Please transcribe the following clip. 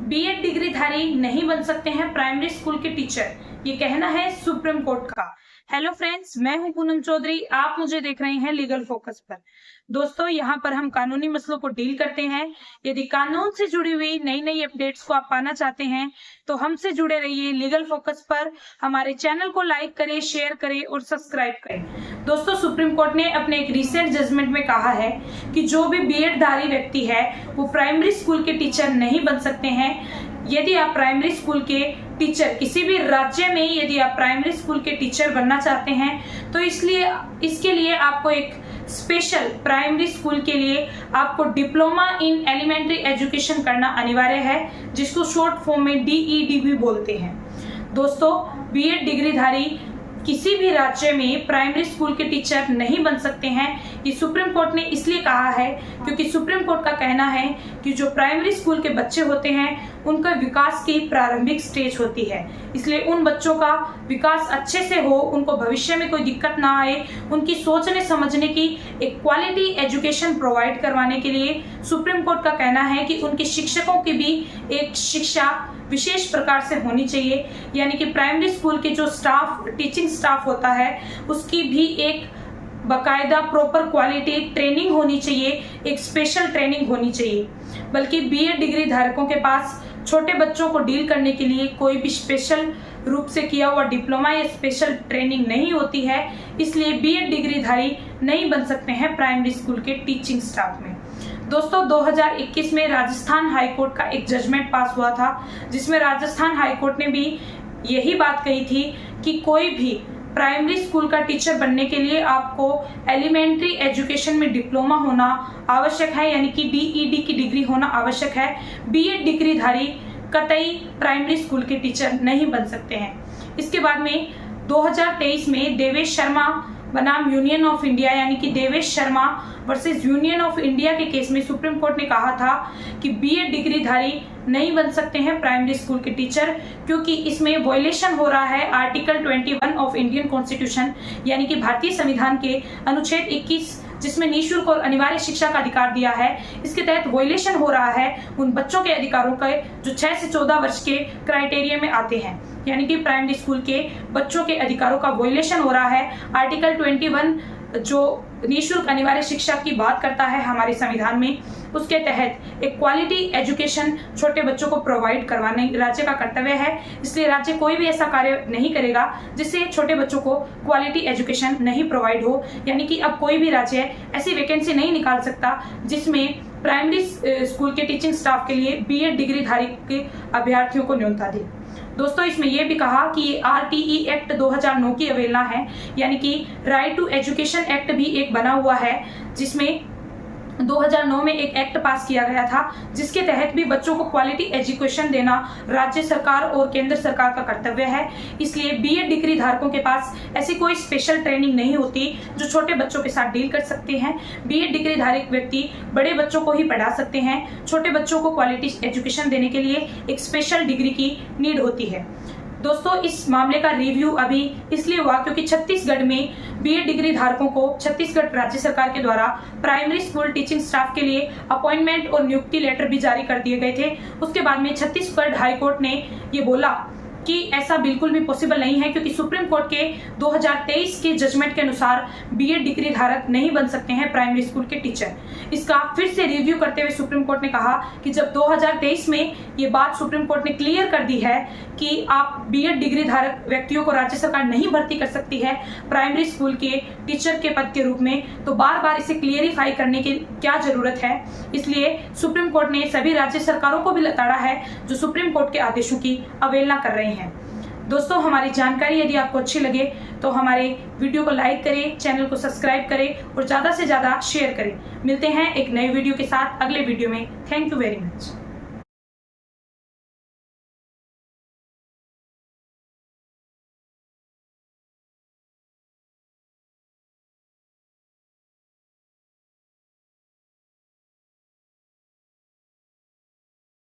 BEd डिग्रीधारी नहीं बन सकते हैं प्राइमरी स्कूल के टीचर, ये कहना है सुप्रीम कोर्ट का। हेलो फ्रेंड्स, मैं हूं पूनम चौधरी, आप मुझे देख रहे हैं लीगल फोकस पर। दोस्तों, यहाँ पर हम कानूनी मसलों को डील करते हैं। यदि कानून से जुड़ी हुई नई नई अपडेट्स को आप पाना चाहते हैं तो हमसे जुड़े रहिए लीगल फोकस पर। हमारे चैनल को लाइक करें, शेयर करें और सब्सक्राइब करें। दोस्तों, सुप्रीम कोर्ट ने अपने एक रिसेंट जजमेंट में कहा है कि जो भी बीएड धारी व्यक्ति है वो प्राइमरी स्कूल के टीचर नहीं बन सकते हैं। यदि आप प्राइमरी स्कूल के टीचर किसी भी राज्य में यदि आप प्राइमरी स्कूल के टीचर बनना चाहते हैं तो इसके लिए आपको एक स्पेशल प्राइमरी स्कूल के लिए आपको डिप्लोमा इन एलिमेंट्री एजुकेशन करना अनिवार्य है, जिसको शॉर्ट फॉर्म में डीईडी भी बोलते हैं। दोस्तों, बीएड डिग्रीधारी किसी भी राज्य में प्राइमरी स्कूल के टीचर नहीं बन सकते हैं। ये सुप्रीम कोर्ट ने इसलिए कहा है क्योंकि सुप्रीम कोर्ट का कहना है कि जो प्राइमरी स्कूल के बच्चे होते हैं उनका विकास की प्रारंभिक स्टेज होती है, इसलिए उन बच्चों का विकास अच्छे से हो, उनको भविष्य में कोई दिक्कत ना आए, उनकी सोचने समझने की एक क्वालिटी एजुकेशन प्रोवाइड करवाने के लिए सुप्रीम कोर्ट का कहना है कि उनके शिक्षकों की भी एक शिक्षा विशेष प्रकार से होनी चाहिए, यानी कि प्राइमरी स्कूल के जो स्टाफ, टीचिंग स्टाफ होता है उसकी भी एक बकायदा प्रॉपर क्वालिटी ट्रेनिंग होनी चाहिए, एक स्पेशल ट्रेनिंग होनी चाहिए। बल्कि बीएड डिग्री धारकों के पास छोटे बच्चों को डील करने के लिए कोई भी स्पेशल रूप से किया हुआ डिप्लोमा या स्पेशल ट्रेनिंग नहीं होती है, इसलिए बीएड डिग्रीधारी नहीं बन सकते हैं प्राइमरी स्कूल के टीचिंग स्टाफ में। दोस्तों, 2021 में राजस्थान हाईकोर्ट का एक जजमेंट पास हुआ था, जिसमें राजस्थान हाईकोर्ट ने भी यही बात कही थी कि कोई भी प्राइमरी स्कूल का टीचर बनने के लिए आपको एलिमेंट्री एजुकेशन में डिप्लोमा होना आवश्यक है, यानी कि डीईडी की डिग्री होना आवश्यक है। बीएड डिग्रीधारी कतई प्राइमरी स्कूल के टीचर नहीं बन सकते हैं। इसके बाद में 2023 में देवेश शर्मा बनाम यूनियन ऑफ इंडिया, यानी कि Devesh Sharma versus union of India के केस में सुप्रीम कोर्ट ने कहा था कि बीएड डिग्रीधारी नहीं बन सकते हैं प्राइमरी स्कूल के टीचर, क्योंकि इसमें वायलेशन हो रहा है आर्टिकल 21 ऑफ इंडियन कॉन्स्टिट्यूशन, यानी कि भारतीय संविधान के अनुच्छेद 21, जिसमें निःशुल्क और अनिवार्य शिक्षा का अधिकार दिया है। इसके तहत वायलेशन हो रहा है उन बच्चों के अधिकारों का जो 6 से 14 वर्ष के क्राइटेरिया में आते हैं, यानी कि प्राइमरी स्कूल के बच्चों के अधिकारों का वायलेशन हो रहा है। आर्टिकल 21 जो निःशुल्क अनिवार्य शिक्षा की बात करता है हमारे संविधान में, उसके तहत एक क्वालिटी एजुकेशन छोटे बच्चों को प्रोवाइड करवाना राज्य का कर्तव्य है। इसलिए राज्य कोई भी ऐसा कार्य नहीं करेगा जिससे छोटे बच्चों को क्वालिटी एजुकेशन नहीं प्रोवाइड हो, यानी कि अब कोई भी राज्य ऐसी वैकेंसी नहीं निकाल सकता जिसमें प्राइमरी स्कूल के टीचिंग स्टाफ के लिए बीएड डिग्रीधारी के अभ्यर्थियों को न्यूनता दे। दोस्तों, इसमें यह भी कहा कि आरटीई एक्ट 2009 की अवहेलना है, यानी कि राइट टू एजुकेशन एक्ट भी एक बना हुआ है, जिसमें 2009 में एक एक्ट पास किया गया था, जिसके तहत भी बच्चों को क्वालिटी एजुकेशन देना राज्य सरकार और केंद्र सरकार का कर्तव्य है। इसलिए बीएड डिग्री धारकों के पास ऐसी कोई स्पेशल ट्रेनिंग नहीं होती जो छोटे बच्चों के साथ डील कर सकते हैं। बीएड डिग्री धारक व्यक्ति बड़े बच्चों को ही पढ़ा सकते हैं, छोटे बच्चों को क्वालिटी एजुकेशन देने के लिए एक स्पेशल डिग्री की नीड होती है। दोस्तों, इस मामले का रिव्यू अभी इसलिए हुआ क्योंकि छत्तीसगढ़ में बीएड डिग्री धारकों को छत्तीसगढ़ राज्य सरकार के द्वारा प्राइमरी स्कूल टीचिंग स्टाफ के लिए अपॉइंटमेंट और नियुक्ति लेटर भी जारी कर दिए गए थे। उसके बाद में छत्तीसगढ़ हाईकोर्ट ने ये बोला कि ऐसा बिल्कुल भी पॉसिबल नहीं है, क्योंकि सुप्रीम कोर्ट के 2023 के जजमेंट के अनुसार बीएड डिग्री धारक नहीं बन सकते हैं प्राइमरी स्कूल के टीचर। इसका फिर से रिव्यू करते हुए सुप्रीम कोर्ट ने कहा कि जब 2023 में ये बात सुप्रीम कोर्ट ने क्लियर कर दी है कि आप बीएड डिग्री धारक व्यक्तियों को राज्य सरकार नहीं भर्ती कर सकती है प्राइमरी स्कूल के टीचर के पद के रूप में, तो बार बार इसे क्लियरिफाई करने की क्या जरूरत है। इसलिए सुप्रीम कोर्ट ने सभी राज्य सरकारों को भी लताड़ा है जो सुप्रीम कोर्ट के आदेशों की अवहेलना कर रहे हैं। दोस्तों, हमारी जानकारी यदि आपको अच्छी लगे तो हमारे वीडियो को लाइक करें, चैनल को सब्सक्राइब करें और ज्यादा से ज्यादा शेयर करें। मिलते हैं एक नए वीडियो के साथ अगले वीडियो में। Thank you very much.